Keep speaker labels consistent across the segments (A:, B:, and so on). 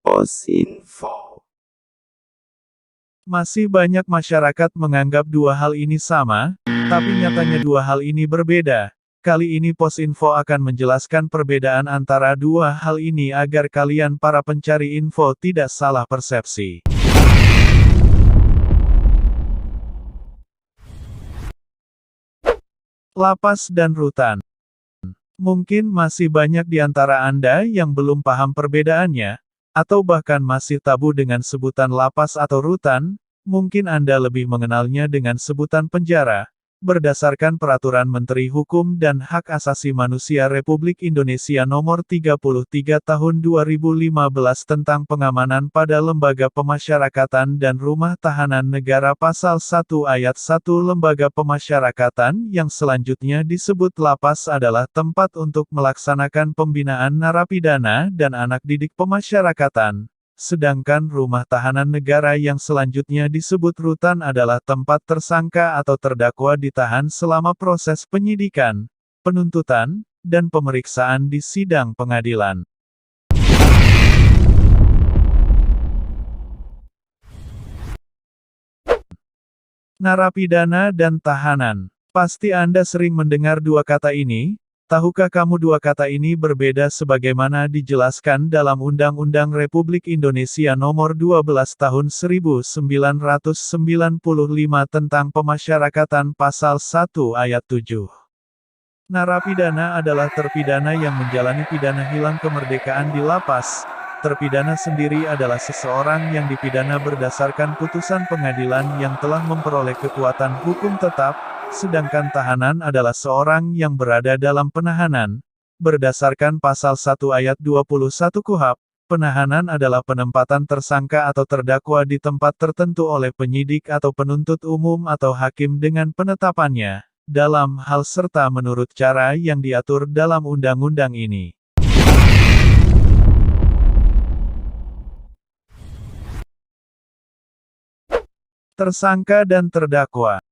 A: Posinfo.
B: Masih banyak masyarakat menganggap dua hal ini sama, tapi nyatanya dua hal ini berbeda. Kali ini Posinfo akan menjelaskan perbedaan antara dua hal ini agar kalian para pencari info tidak salah persepsi. Lapas dan rutan. Mungkin masih banyak di antara Anda yang belum paham perbedaannya, atau bahkan masih tabu dengan sebutan lapas atau rutan. Mungkin Anda lebih mengenalnya dengan sebutan penjara. Berdasarkan Peraturan Menteri Hukum dan Hak Asasi Manusia Republik Indonesia Nomor 33 Tahun 2015 tentang pengamanan pada lembaga pemasyarakatan dan rumah tahanan negara Pasal 1 Ayat 1 lembaga pemasyarakatan yang selanjutnya disebut lapas adalah tempat untuk melaksanakan pembinaan narapidana dan anak didik pemasyarakatan. Sedangkan rumah tahanan negara yang selanjutnya disebut rutan adalah tempat tersangka atau terdakwa ditahan selama proses penyidikan, penuntutan, dan pemeriksaan di sidang pengadilan. Narapidana dan tahanan. Pasti Anda sering mendengar dua kata ini. Tahukah kamu dua kata ini berbeda sebagaimana dijelaskan dalam Undang-Undang Republik Indonesia Nomor 12 Tahun 1995 tentang Pemasyarakatan Pasal 1 Ayat 7. Narapidana adalah terpidana yang menjalani pidana hilang kemerdekaan di lapas. Terpidana sendiri adalah seseorang yang dipidana berdasarkan putusan pengadilan yang telah memperoleh kekuatan hukum tetap. Sedangkan tahanan adalah seorang yang berada dalam penahanan. Berdasarkan Pasal 1 Ayat 21 KUHP, penahanan adalah penempatan tersangka atau terdakwa di tempat tertentu oleh penyidik atau penuntut umum atau hakim dengan penetapannya, dalam hal serta menurut cara yang diatur dalam undang-undang ini. Tersangka dan terdakwa.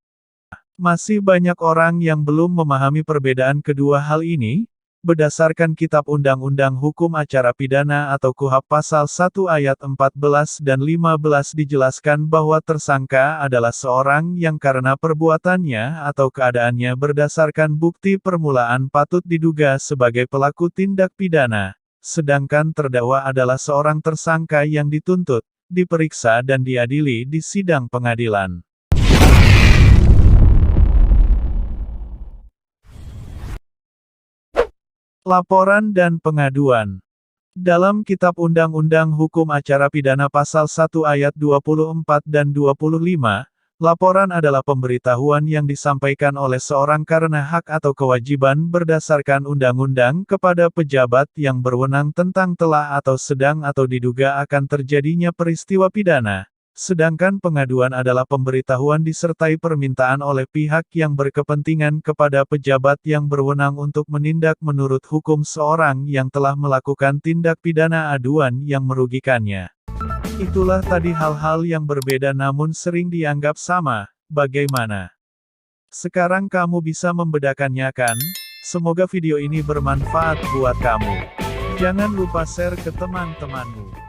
B: Masih banyak orang yang belum memahami perbedaan kedua hal ini. Berdasarkan Kitab Undang-Undang Hukum Acara Pidana atau KUHP Pasal 1 Ayat 14 dan 15 dijelaskan bahwa tersangka adalah seorang yang karena perbuatannya atau keadaannya berdasarkan bukti permulaan patut diduga sebagai pelaku tindak pidana. Sedangkan terdakwa adalah seorang tersangka yang dituntut, diperiksa dan diadili di sidang pengadilan. Laporan dan pengaduan. Dalam Kitab Undang-Undang Hukum Acara Pidana Pasal 1 Ayat 24 dan 25, laporan adalah pemberitahuan yang disampaikan oleh seorang karena hak atau kewajiban berdasarkan undang-undang kepada pejabat yang berwenang tentang telah atau sedang atau diduga akan terjadinya peristiwa pidana. Sedangkan pengaduan adalah pemberitahuan disertai permintaan oleh pihak yang berkepentingan kepada pejabat yang berwenang untuk menindak menurut hukum seorang yang telah melakukan tindak pidana aduan yang merugikannya. Itulah tadi hal-hal yang berbeda namun sering dianggap sama. Bagaimana? Sekarang kamu bisa membedakannya kan? Semoga video ini bermanfaat buat kamu. Jangan lupa share ke teman-temanmu.